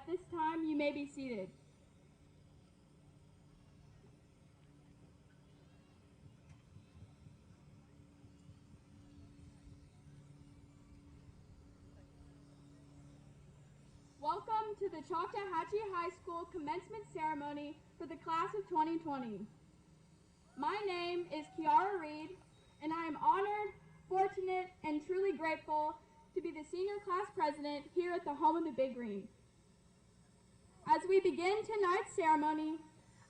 At this time, you may be seated. Welcome to the Choctawhatchee High School Commencement Ceremony for the class of 2020. My name is Kiara Reed, and I am honored, fortunate, and truly grateful to be the senior class president here at the home of the Big Green. As we begin tonight's ceremony,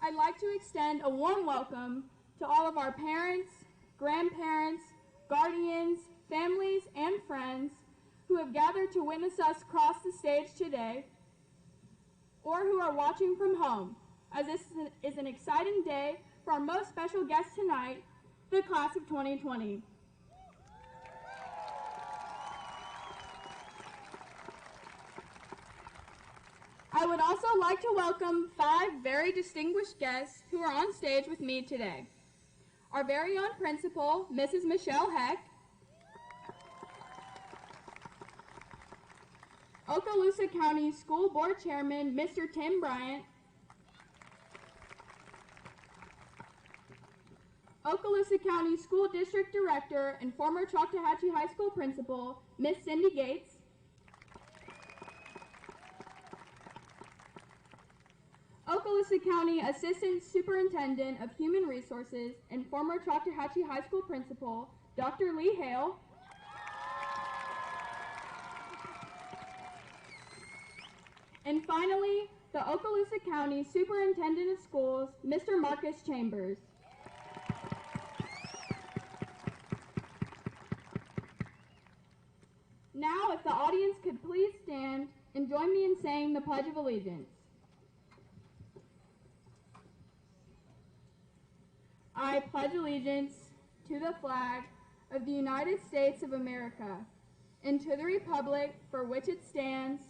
I'd like to extend a warm welcome to all of our parents, grandparents, guardians, families, and friends who have gathered to witness us cross the stage today, or who are watching from home, as this is an exciting day for our most special guest tonight, the class of 2020. I would also like to welcome 5 very distinguished guests who are on stage with me today. Our very own principal, Mrs. Michelle Heck, Okaloosa County School Board Chairman, Mr. Tim Bryant, Okaloosa County School District Director and former Choctawhatchee High School Principal, Miss Cindy Gates, Okaloosa County Assistant Superintendent of Human Resources and former Choctawhatchee High School Principal, Dr. Lee Hale, and finally, the Okaloosa County Superintendent of Schools, Mr. Marcus Chambers. Now, if the audience could please stand and join me in saying the Pledge of Allegiance. I pledge allegiance to the flag of the United States of America and to the republic for which it stands,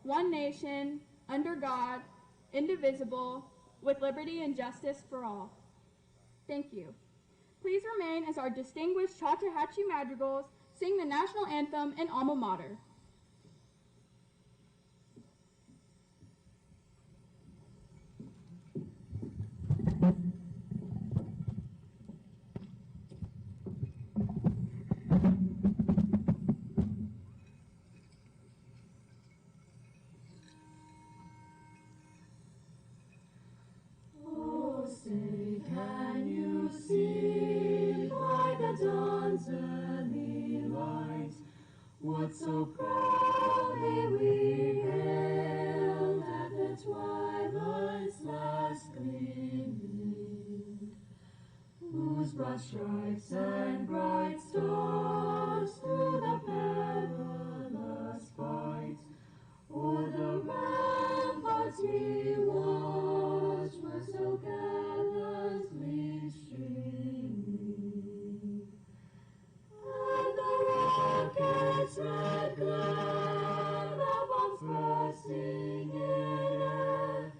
one nation, under God, indivisible, with liberty and justice for all. Thank you. Please remain as our distinguished Choctawhatchee madrigals sing the national anthem and alma mater. Oh, say, can you see by the dawn's early light what so proudly we hailed at the twilight's last gleaming, whose broad stripes and bright stars through the perilous fight o'er the ramparts we watched were so gallantly streaming, and the rocket's red glare, the bombs bursting in air,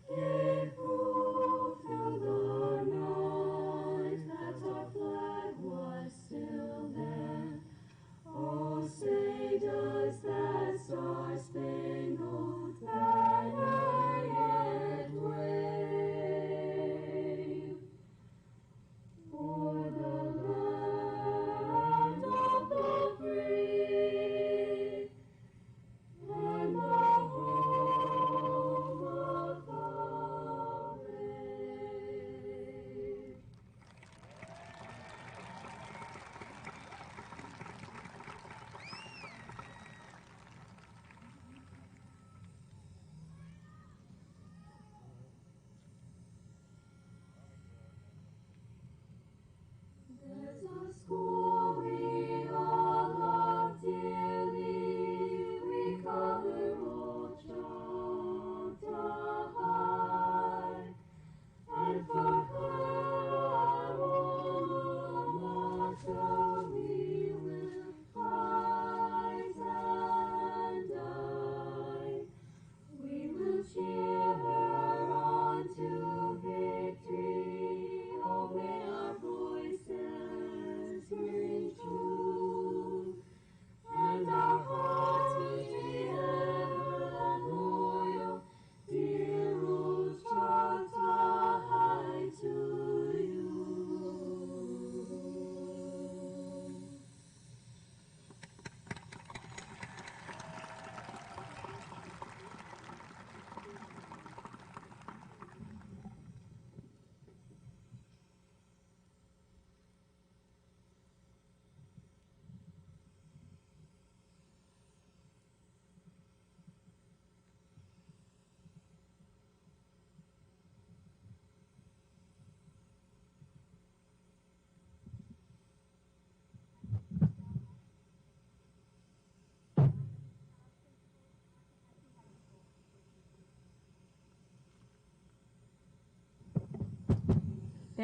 gave proof through the night that our flag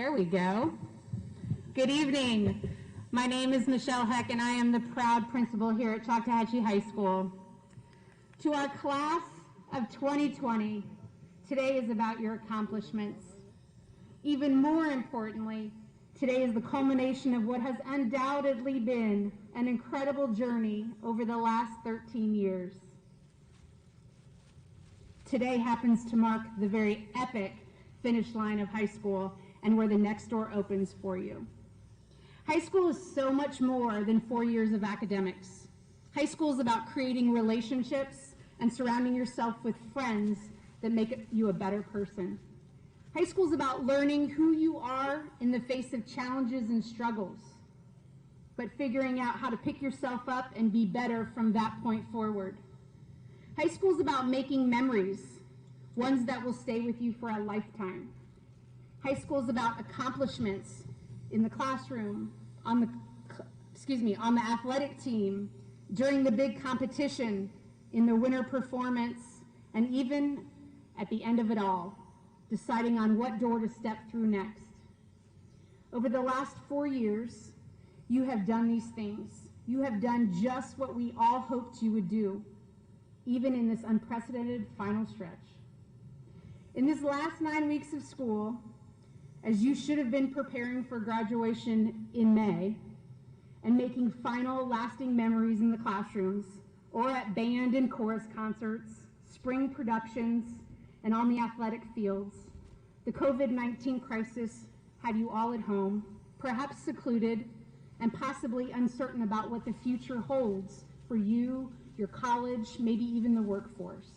There we go. Good evening. My name is Michelle Heck, and I am the proud principal here at Choctawhatchee High School. To our class of 2020, today is about your accomplishments. Even more importantly, today is the culmination of what has undoubtedly been an incredible journey over the last 13 years. Today happens to mark the very epic finish line of high school and where the next door opens for you. High school is so much more than 4 years of academics. High school is about creating relationships and surrounding yourself with friends that make you a better person. High school is about learning who you are in the face of challenges and struggles, but figuring out how to pick yourself up and be better from that point forward. High school is about making memories, ones that will stay with you for a lifetime. High school is about accomplishments in the classroom, on the athletic team, during the big competition, in the winter performance, and even at the end of it all, deciding on what door to step through next. Over the last 4 years, you have done these things. You have done just what we all hoped you would do, even in this unprecedented final stretch. In this last 9 weeks of school, as you should have been preparing for graduation in May and making final lasting memories in the classrooms or at band and chorus concerts, spring productions, and on the athletic fields, the COVID-19 crisis had you all at home, perhaps secluded, and possibly uncertain about what the future holds for you, your college, maybe even the workforce.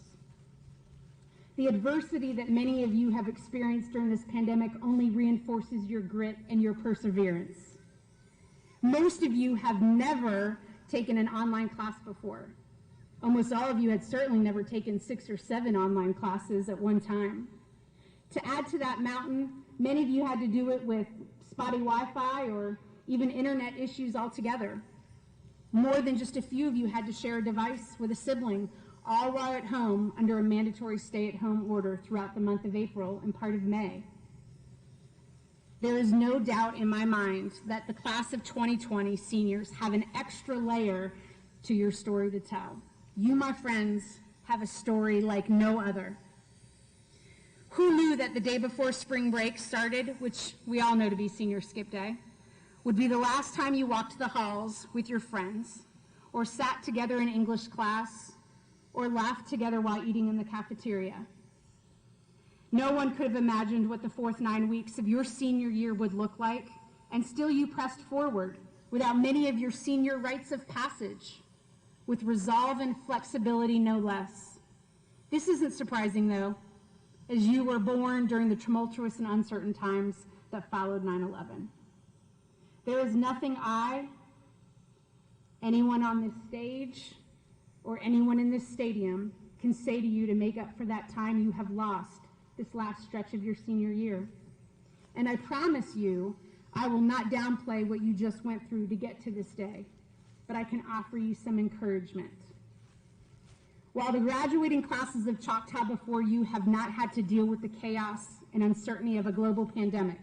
The adversity that many of you have experienced during this pandemic only reinforces your grit and your perseverance. Most of you have never taken an online class before. Almost all of you had certainly never taken 6 or 7 online classes at one time. To add to that mountain, many of you had to do it with spotty Wi-Fi or even internet issues altogether. More than just a few of you had to share a device with a sibling, all while at home under a mandatory stay-at-home order throughout the month of April and part of May. There is no doubt in my mind that the class of 2020 seniors have an extra layer to your story to tell. You, my friends, have a story like no other. Who knew that the day before spring break started, which we all know to be Senior Skip Day, would be the last time you walked the halls with your friends, or sat together in English class, or laughed together while eating in the cafeteria? No one could have imagined what the fourth 9 weeks of your senior year would look like, and still you pressed forward without many of your senior rites of passage, with resolve and flexibility no less. This isn't surprising, though, as you were born during the tumultuous and uncertain times that followed 9/11. There is nothing I, anyone on this stage, or anyone in this stadium can say to you to make up for that time you have lost this last stretch of your senior year. And I promise you, I will not downplay what you just went through to get to this day, but I can offer you some encouragement. While the graduating classes of Choctaw before you have not had to deal with the chaos and uncertainty of a global pandemic,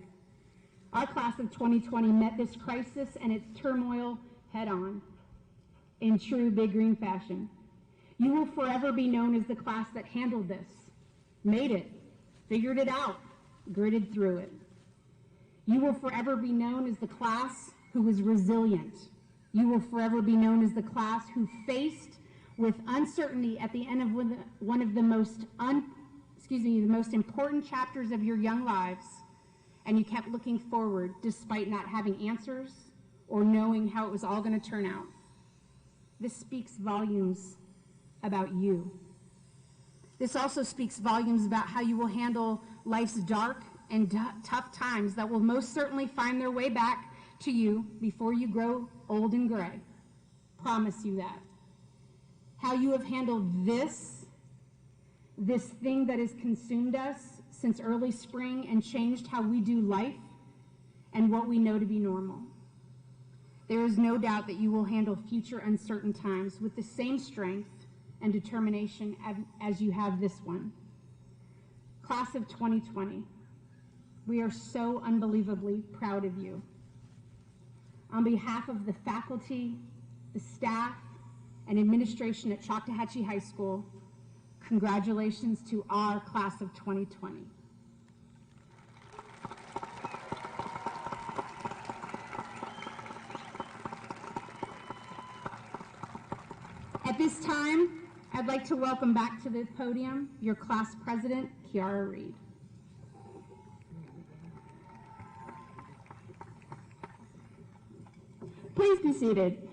our class of 2020 met this crisis and its turmoil head-on in true Big Green fashion. You will forever be known as the class that handled this, made it, figured it out, gritted through it. You will forever be known as the class who was resilient. You will forever be known as the class who faced with uncertainty at the end of one of the most important chapters of your young lives, and you kept looking forward despite not having answers or knowing how it was all going to turn out. This speaks volumes about you. This also speaks volumes about how you will handle life's dark and tough times that will most certainly find their way back to you before you grow old and gray. Promise you that. How you have handled this thing that has consumed us since early spring and changed how we do life and what we know to be normal. There is no doubt that you will handle future uncertain times with the same strength and determination as you have this one. Class of 2020, We are so unbelievably proud of you. On behalf of the faculty, the staff, and administration at Choctawhatchee High School, congratulations to our class of 2020. At this time, I'd like to welcome back to the podium your class president, Kiara Reed. Please be seated.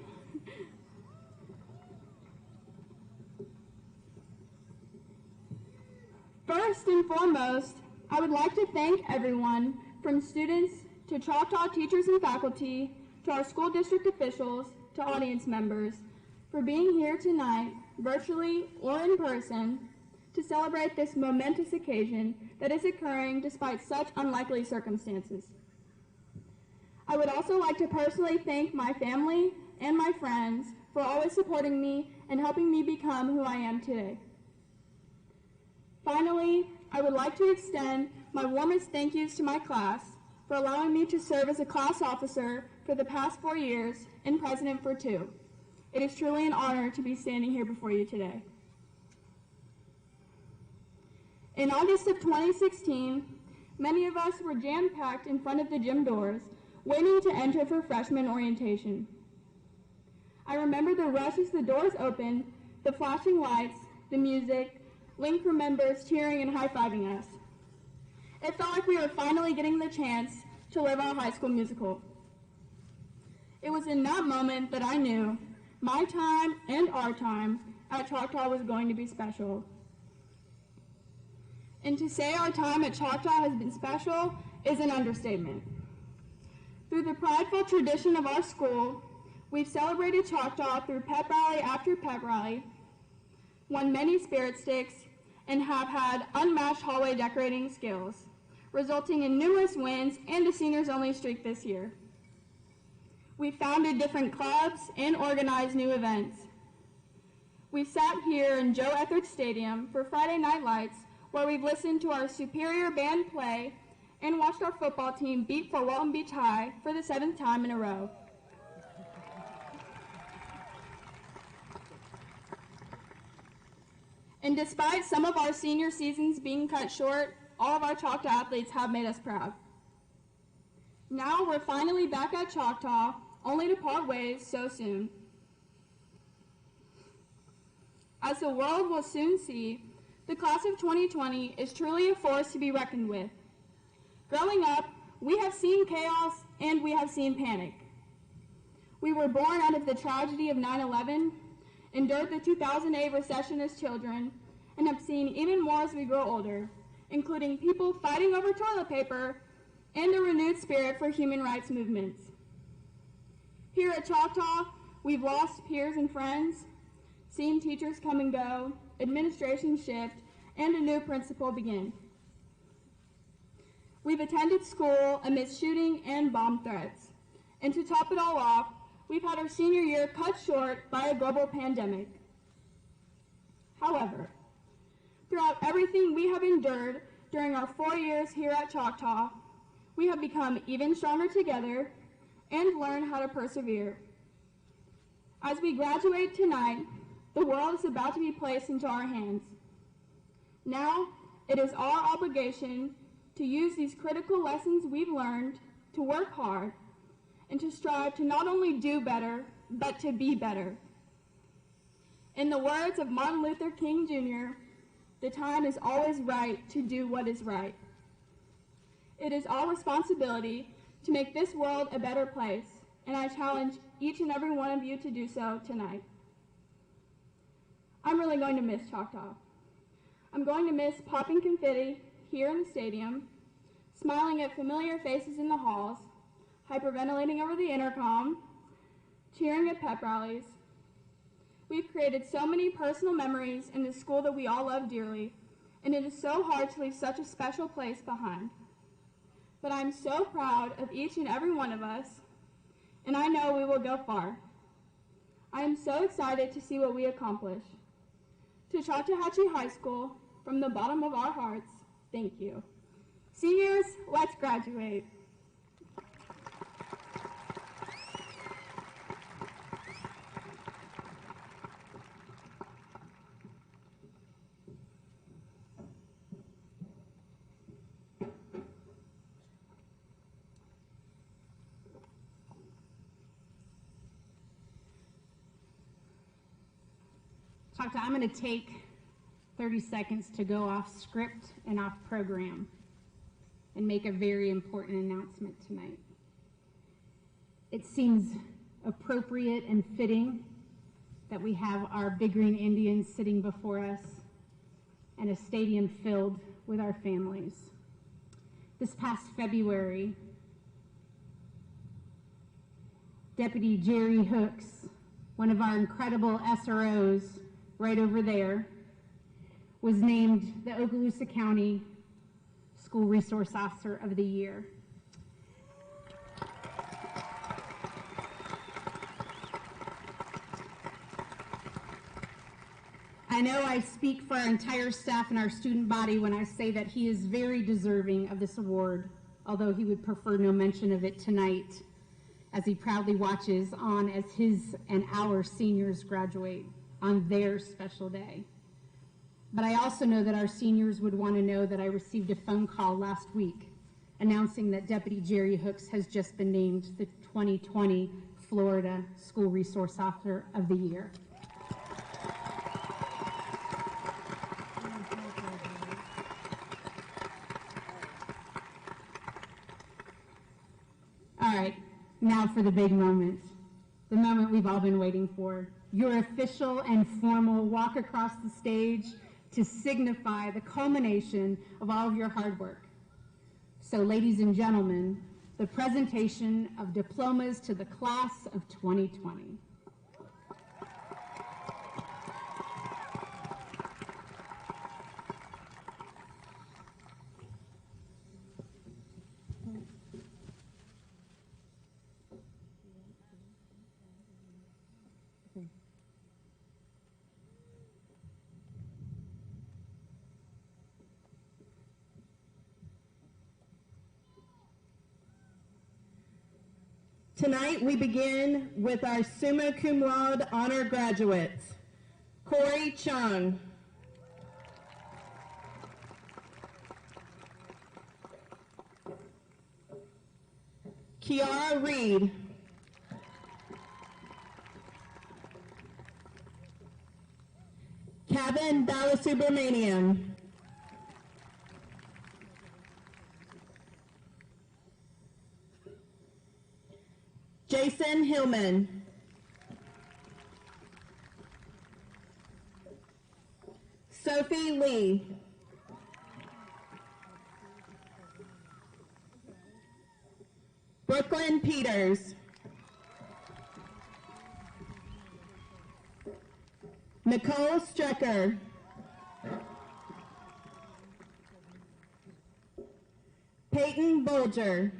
First and foremost, I would like to thank everyone from students to Choctaw teachers and faculty, to our school district officials, to audience members, for being here tonight, virtually or in person, to celebrate this momentous occasion that is occurring despite such unlikely circumstances. I would also like to personally thank my family and my friends for always supporting me and helping me become who I am today. Finally, I would like to extend my warmest thank yous to my class for allowing me to serve as a class officer for the past 4 years and president for 2. It is truly an honor to be standing here before you today. In August of 2016, many of us were jam-packed in front of the gym doors, waiting to enter for freshman orientation. I remember the rush as the doors opened, the flashing lights, the music, Link members cheering and high-fiving us. It felt like we were finally getting the chance to live our high school musical. It was in that moment that I knew my time and our time at Choctaw was going to be special. And to say our time at Choctaw has been special is an understatement. Through the prideful tradition of our school, we've celebrated Choctaw through pep rally after pep rally, won many spirit sticks, and have had unmatched hallway decorating skills, resulting in numerous wins and a seniors-only streak this year. We've founded different clubs and organized new events. We've sat here in Joe Etheridge Stadium for Friday Night Lights, where we've listened to our superior band play and watched our football team beat Fort Walton Beach High for the 7th time in a row. And despite some of our senior seasons being cut short, all of our Choctaw athletes have made us proud. Now we're finally back at Choctaw, only to part ways so soon. As the world will soon see, the class of 2020 is truly a force to be reckoned with. Growing up, we have seen chaos and we have seen panic. We were born out of the tragedy of 9/11, endured the 2008 recession as children, and have seen even more as we grow older, including people fighting over toilet paper and a renewed spirit for human rights movements. Here at Choctaw, we've lost peers and friends, seen teachers come and go, administration shift, and a new principal begin. We've attended school amidst shooting and bomb threats, and to top it all off, we've had our senior year cut short by a global pandemic. However, throughout everything we have endured during our 4 years here at Choctaw, we have become even stronger together and learned how to persevere. As we graduate tonight, the world is about to be placed into our hands. Now, it is our obligation to use these critical lessons we've learned to work hard and to strive to not only do better, but to be better. In the words of Martin Luther King Jr., the time is always right to do what is right. It is our responsibility to make this world a better place, and I challenge each and every one of you to do so tonight. I'm really going to miss Choctaw. I'm going to miss popping confetti here in the stadium, smiling at familiar faces in the halls, hyperventilating over the intercom, cheering at pep rallies. We've created so many personal memories in this school that we all love dearly, and it is so hard to leave such a special place behind. But I'm so proud of each and every one of us, and I know we will go far. I am so excited to see what we accomplish. To Choctawhatchee High School, from the bottom of our hearts, thank you. Seniors, let's graduate. Choctaw, I'm going to take 30 seconds to go off script and off program and make a very important announcement tonight. It seems appropriate and fitting that we have our Big Green Indians sitting before us and a stadium filled with our families. This past February, Deputy Jerry Hooks, one of our incredible SROs right over there, was named the Okaloosa County School Resource Officer of the Year. I know I speak for our entire staff and our student body when I say that he is very deserving of this award, although he would prefer no mention of it tonight, as he proudly watches on as his and our seniors graduate on their special day. But I also know that our seniors would want to know that I received a phone call last week announcing that Deputy Jerry Hooks has just been named the 2020 Florida School Resource Officer of the Year. All right, now for the big moment, the moment we've all been waiting for. Your official and formal walk across the stage to signify the culmination of all of your hard work. So, ladies and gentlemen, the presentation of diplomas to the class of 2020. Tonight we begin with our summa cum laude honor graduates. Corey Chung. Kiara Reed. Kevin Balasubramanian. Jason Hillman. Sophie Lee. Brooklyn Peters. Nicole Strecker. Peyton Bolger.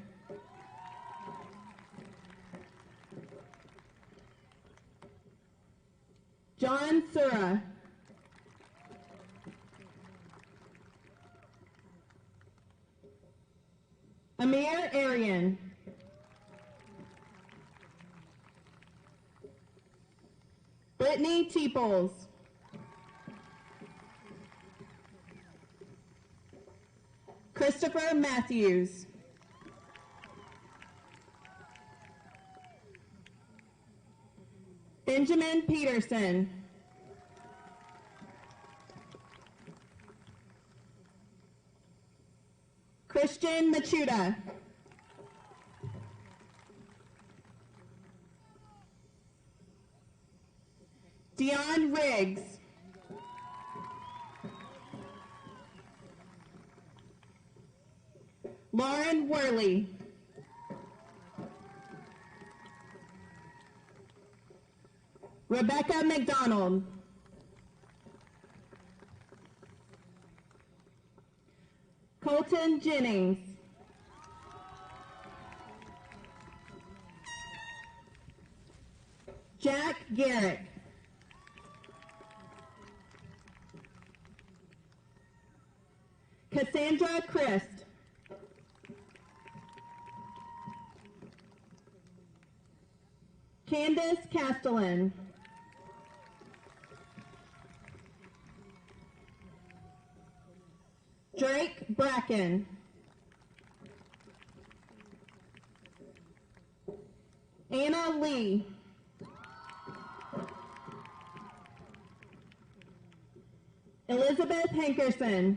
John Sura. Amir Arian. Brittany Teeples. Christopher Matthews. Benjamin Peterson. Christian Machuda. Dion Riggs. Lauren Worley. Rebecca McDonald. Colton Jennings. Jack Garrick. Cassandra Christ. Candace Castellan. Drake Bracken. Anna Lee. Elizabeth Hankerson.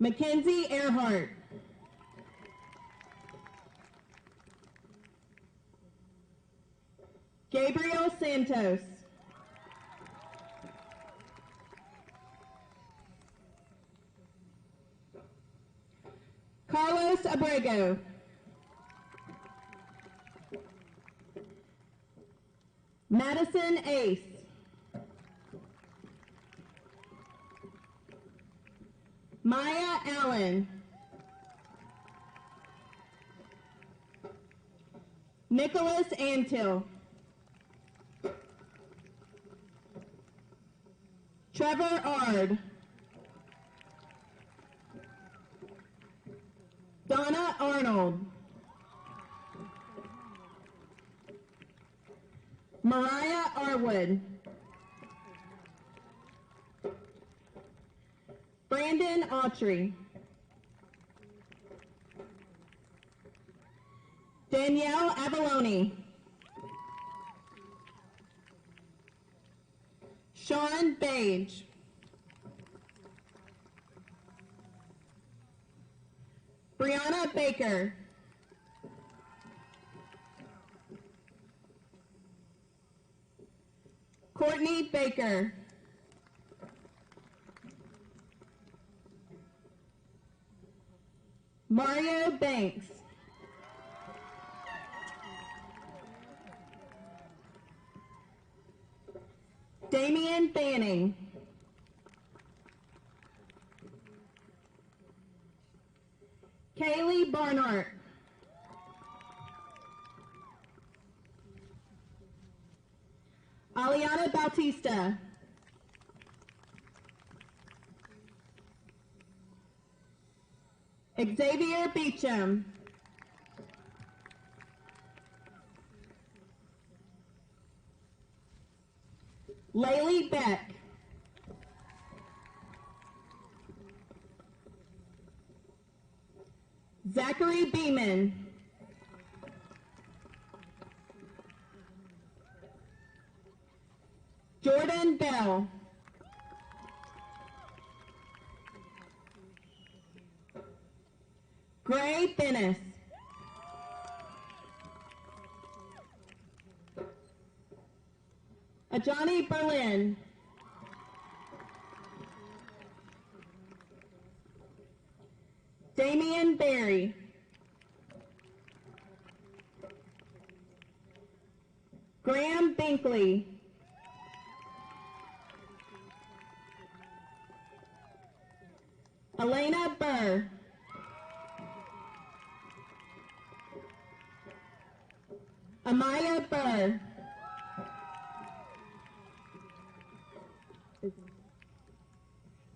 Mackenzie Earhart. Gabriel Santos. Carlos Abrego. Madison Ace. Maya Allen. Nicholas Antill. Trevor Ard. Donna Arnold. Mariah Arwood. Brandon Autry. Danielle Avalone. Sean Page. Brianna Baker. Courtney Baker. Mario Banks. Damian Fanning. Kaylee Barnhart. Aliana Bautista. Xavier Beecham. Laylee Beck. Zachary Beeman. Jordan Bell. Gray Bennis. Ajani Berlin. Damian Berry. Graham Binkley. Elena Burr. Amaya Burr.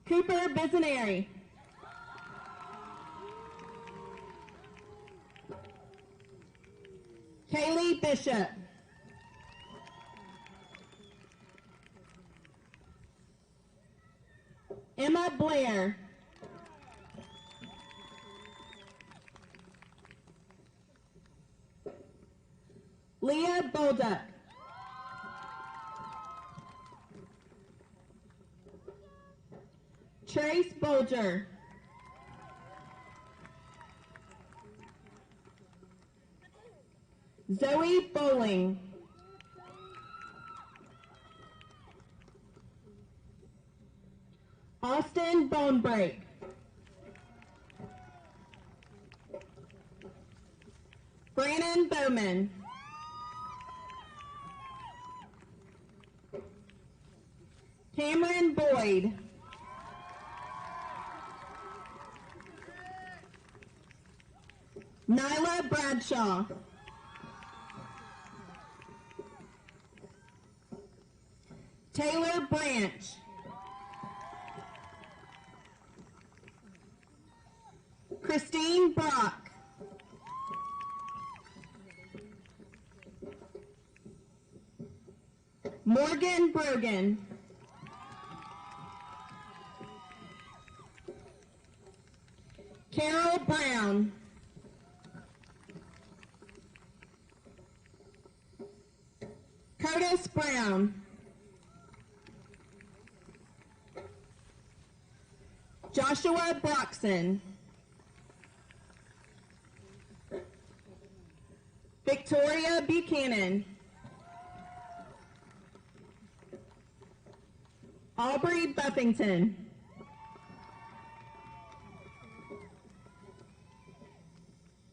Cooper Bisaneri. Kaylee Bishop. Emma Blair. Leah Bolduck. Trace Bolger. Zoe Bowling. Austin Bonebreak. Brandon Bowman. Cameron Boyd. Nyla Bradshaw. Taylor Branch. Christine Brock. Morgan Brogan. Carol Brown. Curtis Brown. Joshua Broxson. Victoria Buchanan. Aubrey Buffington.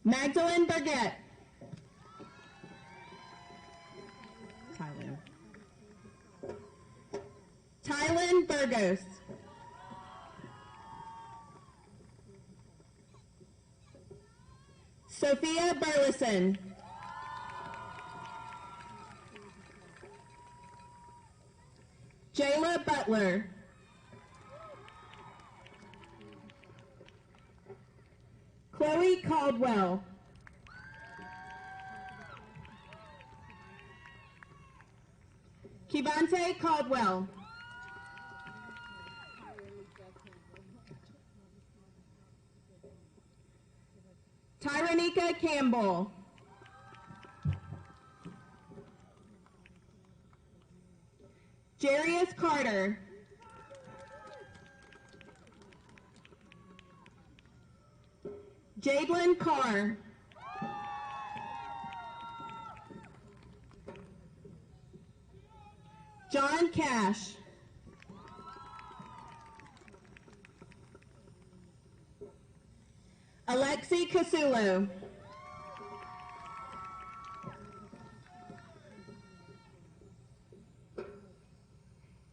Magdalene Burgett. Tylen Burgos. Sophia Burleson. Jayla Butler. Chloe Caldwell. Kivante Caldwell. Tyranika Campbell. Jarius Carter. Jadelyn Carr. John Cash. Alexi Casulo.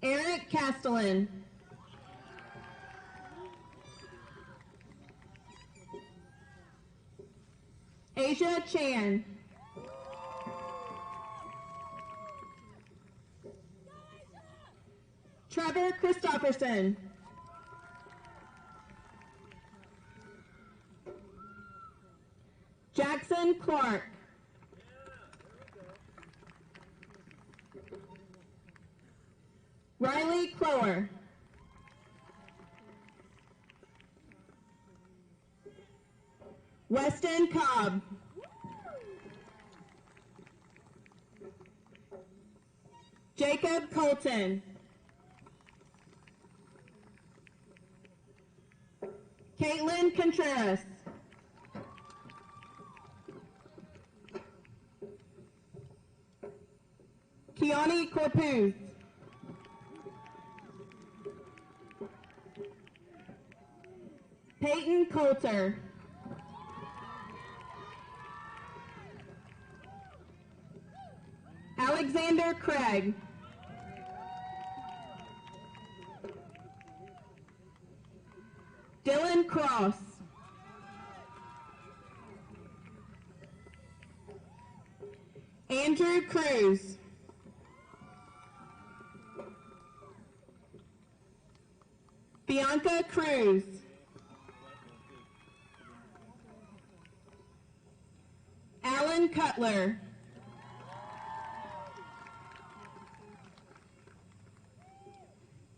Eric Castellan. Asia Chan. Trevor Christopherson. Jackson Clark. Riley Clower. Weston Cobb. Jacob Colton. Caitlin Contreras. Kiani Corpuz. Peyton Coulter. Alexander Craig. Dylan Cross. Andrew Cruz. Bianca Cruz. Alan Cutler.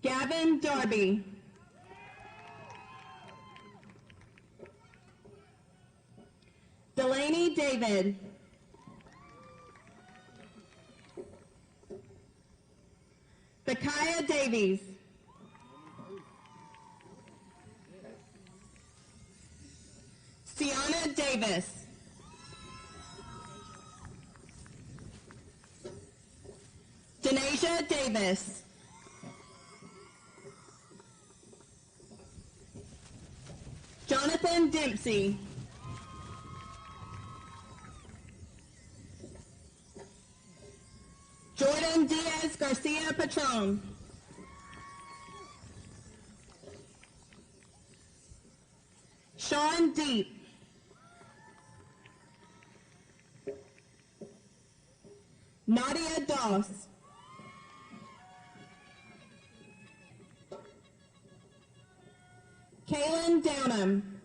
Gavin Darby. Delaney David. Bakaya Davies. Sienna Davis. Denasia Davis. Jonathan Dempsey. Jordan Diaz Garcia Patron. Sean Deep. Nadia Doss. Kaylin Downham.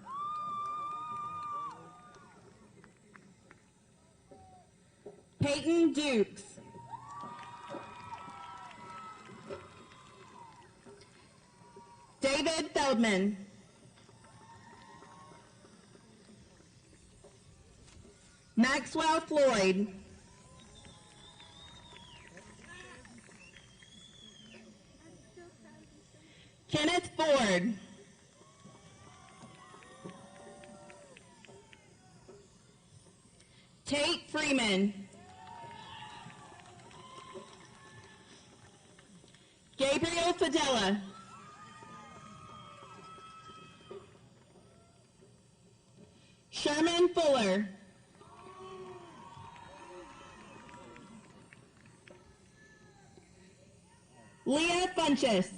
Peyton Dukes. David Feldman. Maxwell Floyd. Kenneth Ford. Tate Freeman. Gabriel Fidela. Sherman Fuller. Leah Funches.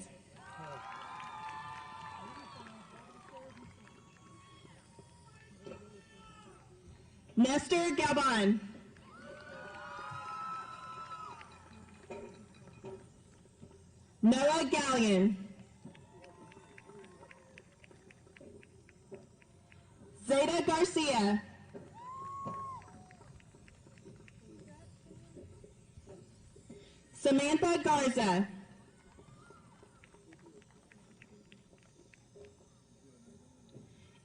Nestor Gabon. Noah Gallion. Zeta Garcia. Samantha Garza.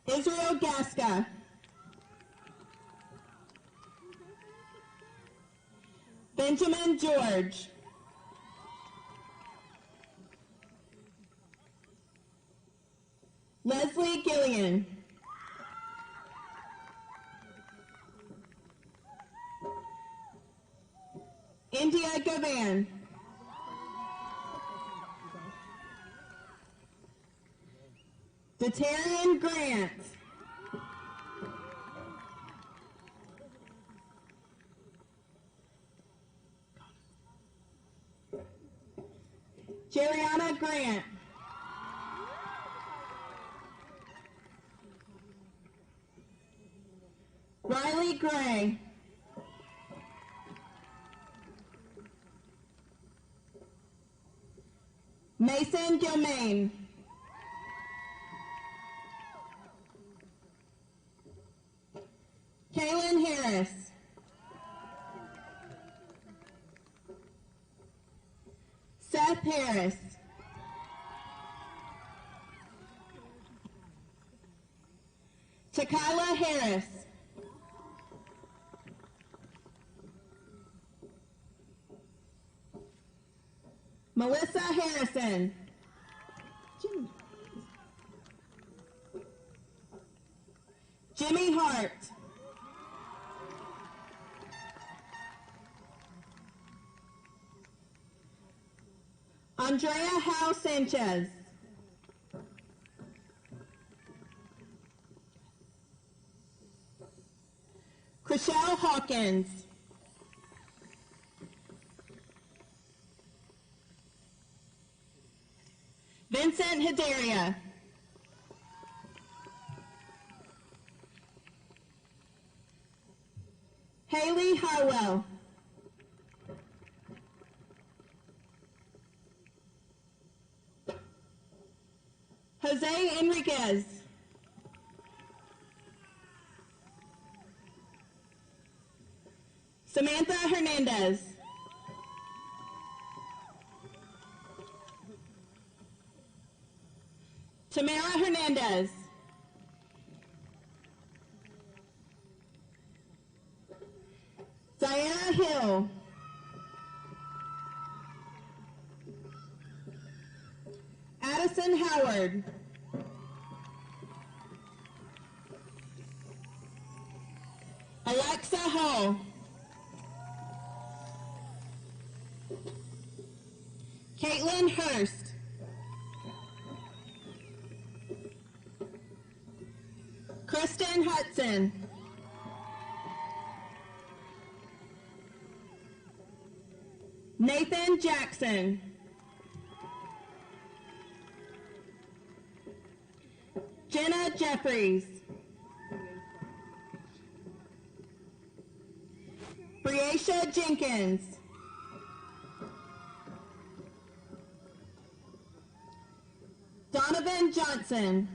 Israel Gasca. Benjamin George. Leslie Gillian. India Gavan. Detarian Grant. Jeriana Grant. Riley Gray. Mason Gilmain. Kaylin Harris. Seth Harris. Takala Harris. Melissa Harrison. Jimmy Hart. Andrea Howe Sanchez. Chriselle Hawkins. Vincent Hidaria. Haley Harwell. Jose Enriquez. Samantha Hernandez. Tamara Hernandez. Diana Hill. Addison Howard. Alexa Hall. Caitlin Hurst. Kristen Hudson. Nathan Jackson. Jenna Jeffries. Briasha Jenkins. Donovan Johnson.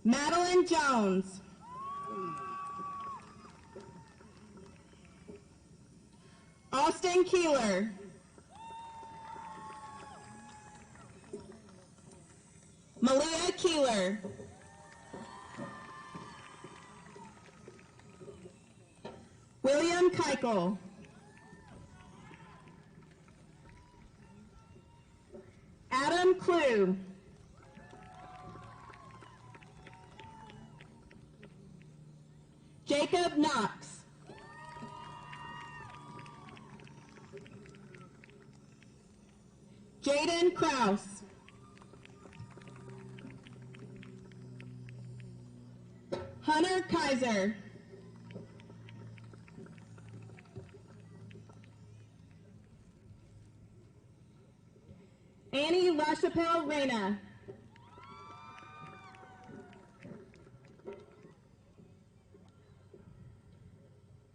Madeline Cameron Jones. Austin Keeler. Malia Keeler. William Keichel. Adam Clue. Jacob Knox. Jaden Kraus. Hunter Kaiser. Annie LaChapelle Reyna.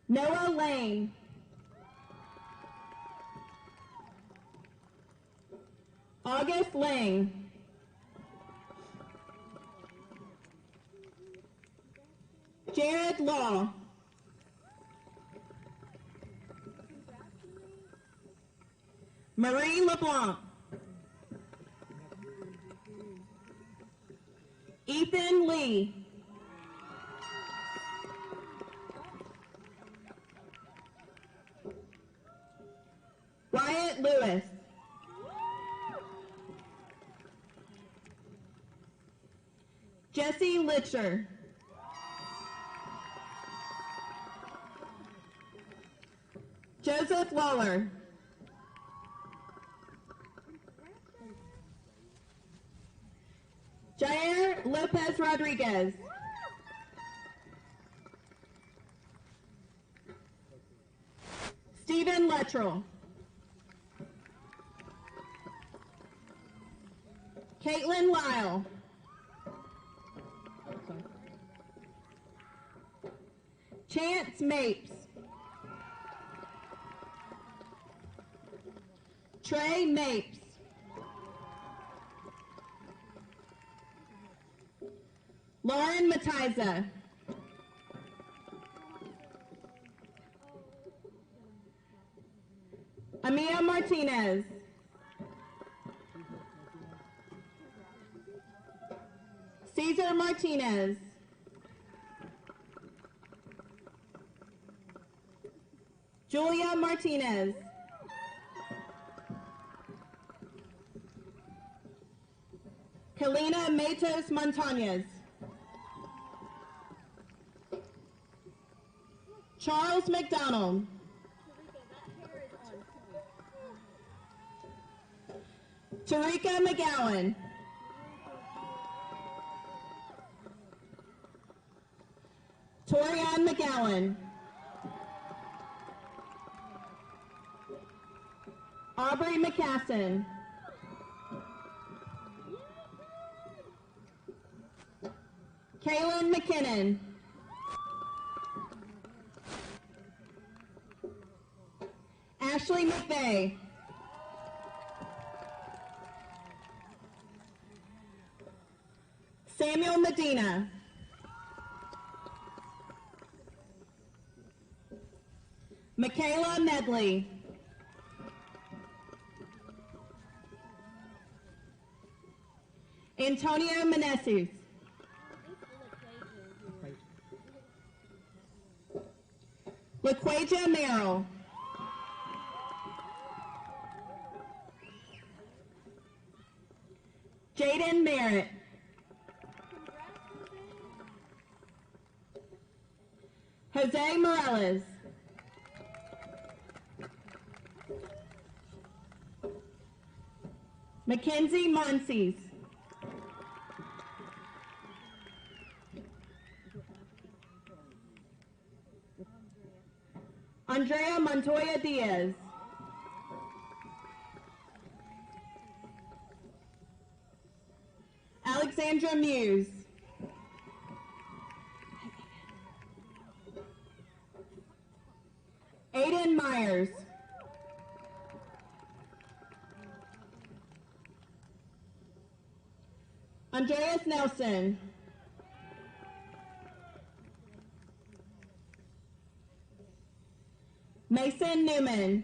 Noah Lane. August Lang. Jared Law. Marie LeBlanc. Ethan Lee. Wyatt Lewis. Jesse Litcher. Joseph Lawler. Jair Lopez Rodriguez. Stephen Luttrell. Caitlin Lyle. Chance Mapes. Trey Mapes. Lauren Matiza. Amia Martinez. Cesar Martinez. Julia Martinez. Kalina Matos Montañez. Charles McDonald. Tarika McGowan. Torian McGowan. Aubrey McCassin. Kaylin McKinnon. Ashley McVeigh. Samuel Medina. Michaela Medley. Antonio Meneses. LaQuaja Merrill. Jaden Merritt. Jose Morales. Mackenzie Monsees. Andrea Montoya Diaz. Alexandra Muse. Aiden Myers. Andreas Nelson. Mason Newman.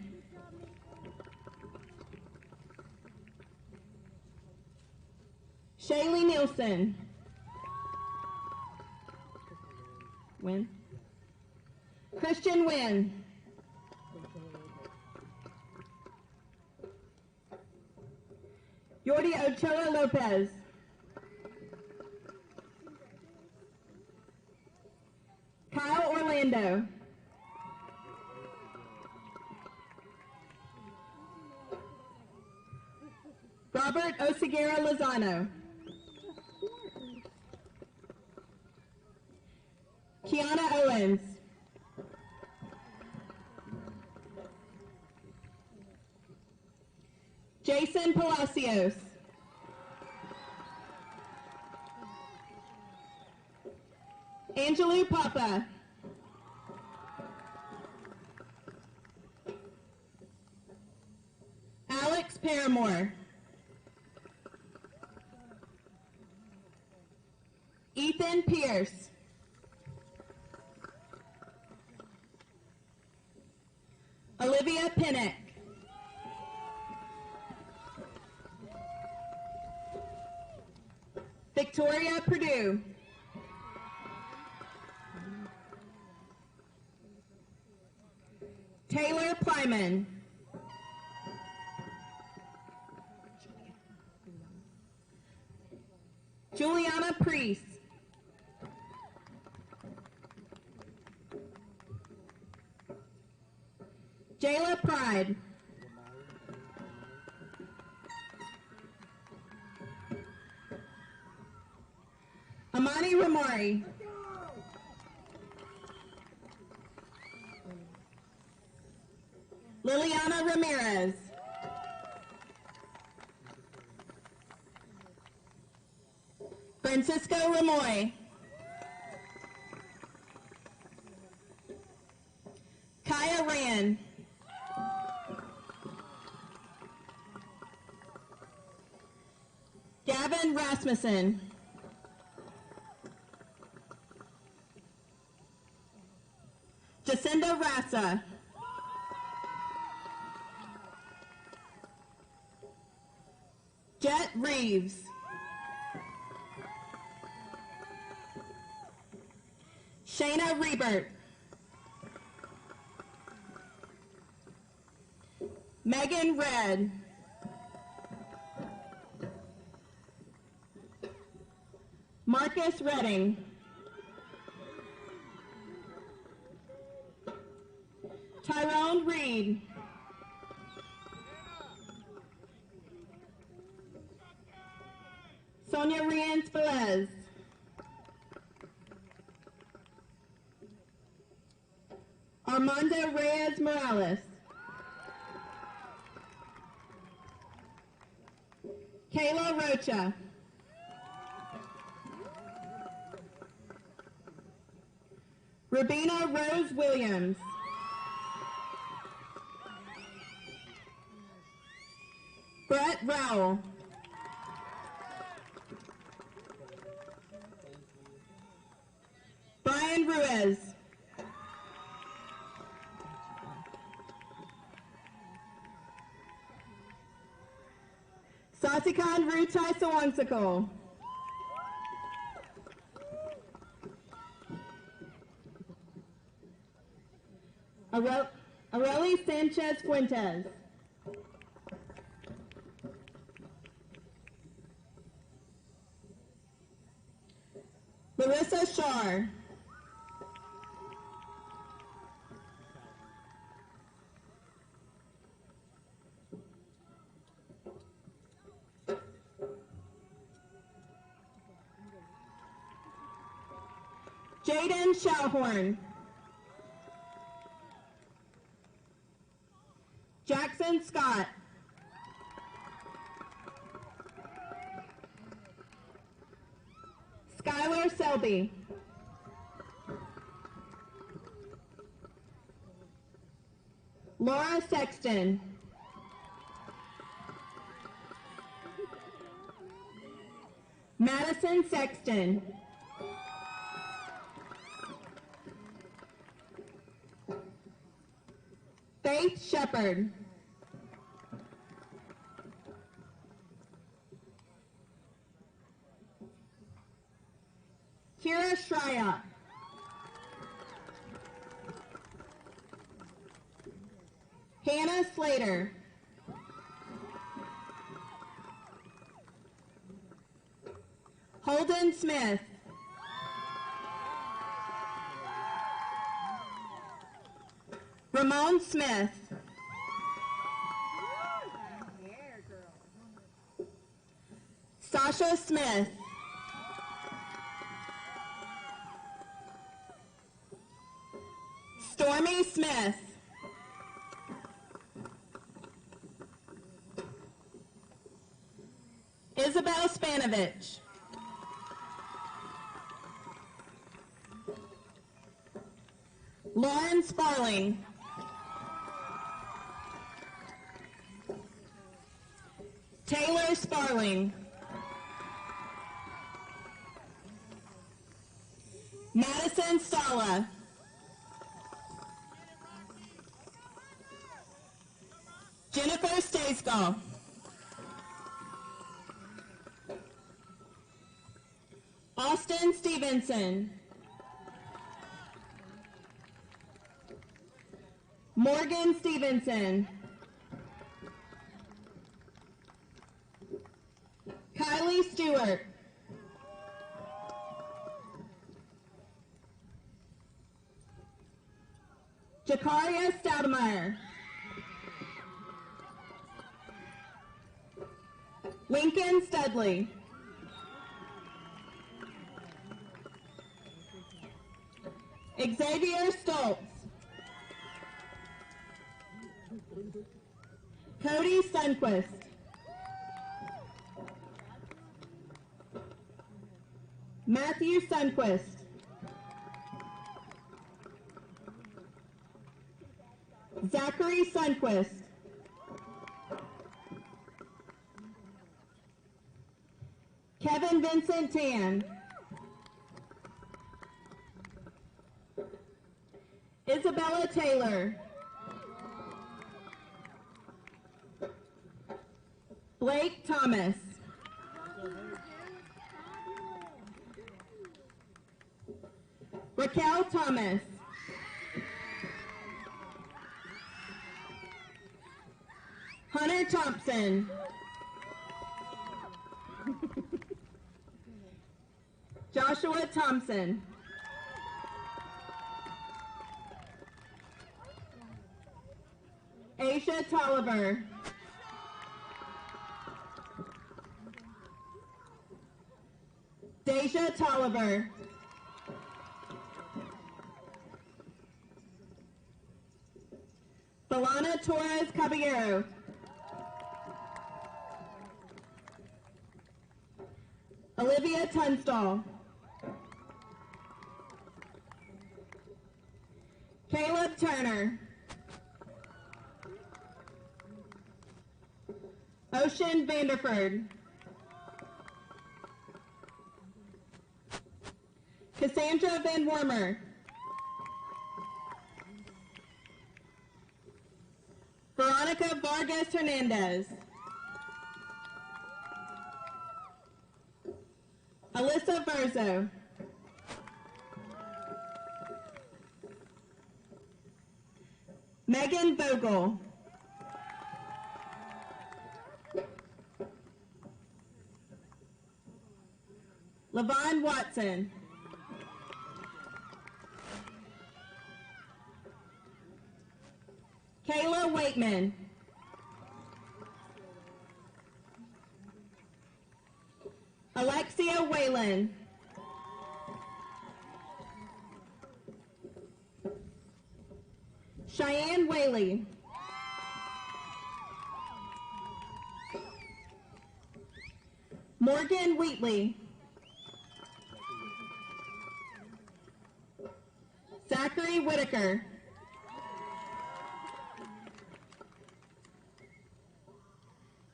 Shaylee Nielsen. Win. Christian Wynn. Yordi Ochoa Lopez. Kyle Orlando. Robert Oseguera Lozano. Kiana Owens. Jason Palacios. Angelou Papa. Alex Paramore. Ethan Pierce. Olivia Pinnock. Victoria Purdue. Taylor Plyman. Juliana Priest. Jayla Pride. Amani Ramari. Liliana Ramirez. Francisco Ramoy. Kaya Rand. Gavin Rasmussen. Jacinda Rassa. Jet Reeves. Shayna Rebert. Megan Red. Marcus Redding. Tyrone Reed. Sonia Rians Velez. Armando Reyes Morales. Kayla Rocha. Rabina Rose Williams. Brett Rowell. Brian Ruiz. Sasikan Rutai Sawansakol. Areli Sanchez Fuentes. Larissa Shar. Jaden Shallhorn. Jackson Scott. Skylar Selby. Laura Sexton. Madison Sexton. Faith Shepard. Kira Shrya. Hannah Slater. Holden Smith. Ramon Smith. Sasha Smith. Stormy Smith. Isabel Spanovich. Lauren Sparling. Taylor Sparling. Madison Stala. Jennifer Stayskull. Austin Stevenson. Morgan Stevenson. Kylie Stewart. Jakaria Stoudemire. Lincoln Studley. Xavier Stoltz. Cody Sunquist. Matthew Sunquist. Zachary Sunquist. Kevin Vincent Tan. Isabella Taylor. Blake Thomas. Raquel Thomas. Hunter Thompson. Joshua Thompson. Asia Tolliver. Deja Tolliver. Belana Torres Caballero. Olivia Tunstall. Caleb Turner. Ocean Vanderford. Cassandra Van Wormer. Veronica Vargas Hernandez. Alyssa Verzo. Megan Vogel. Levon Watson. Kayla Waitman. Alexia Whalen. Cheyenne Whaley. Morgan Wheatley. Zachary Whitaker.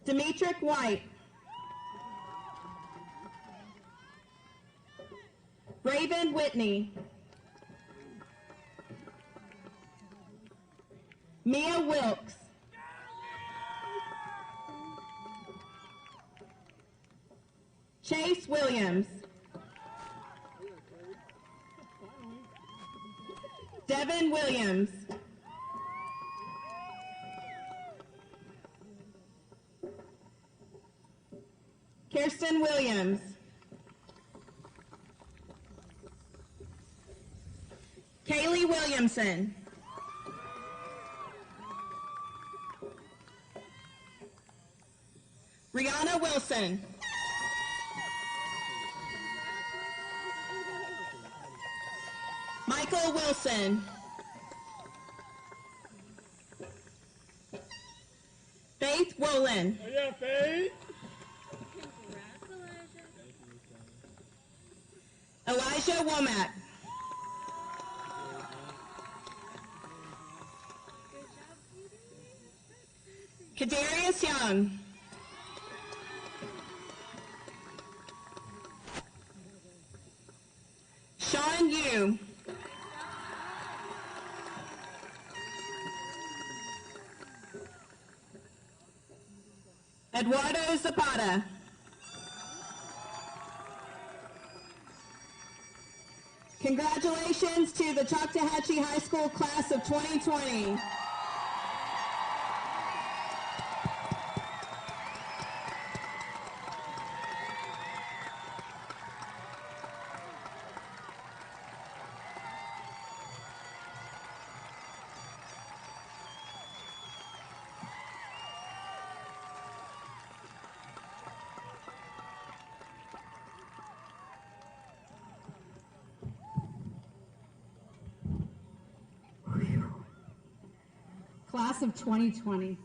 Demetric White. Raven Whitney. Mia Wilkes. Chase Williams. Devin Williams. Kirsten Williams. Kaylee Williamson. Rihanna Wilson. Michael Wilson. Faith Wolin. Oh yeah, Faith. Elijah Womack. Kadarius Young. Sean Yu. Eduardo Zapata. Congratulations to the Choctawhatchee High School class of 2020. Class of 2020,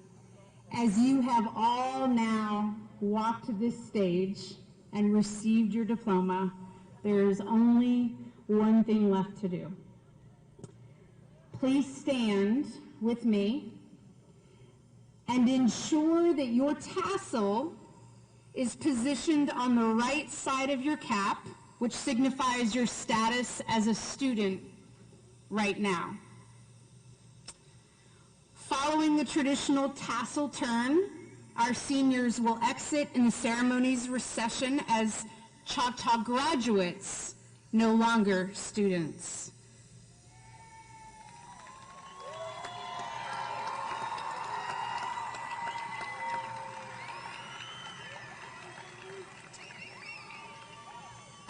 as you have all now walked to this stage and received your diploma, there is only one thing left to do. Please stand with me and ensure that your tassel is positioned on the right side of your cap, which signifies your status as a student right now. Following the traditional tassel turn, our seniors will exit in the ceremony's recession as Choctaw graduates, no longer students.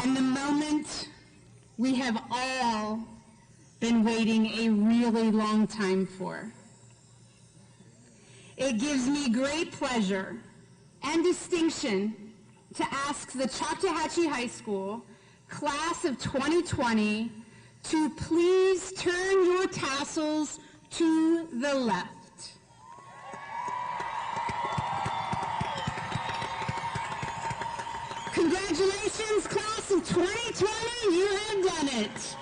And the moment we have all been waiting a really long time for. It gives me great pleasure and distinction to ask the Choctawhatchee High School class of 2020 to please turn your tassels to the left. Congratulations, class of 2020, you have done it.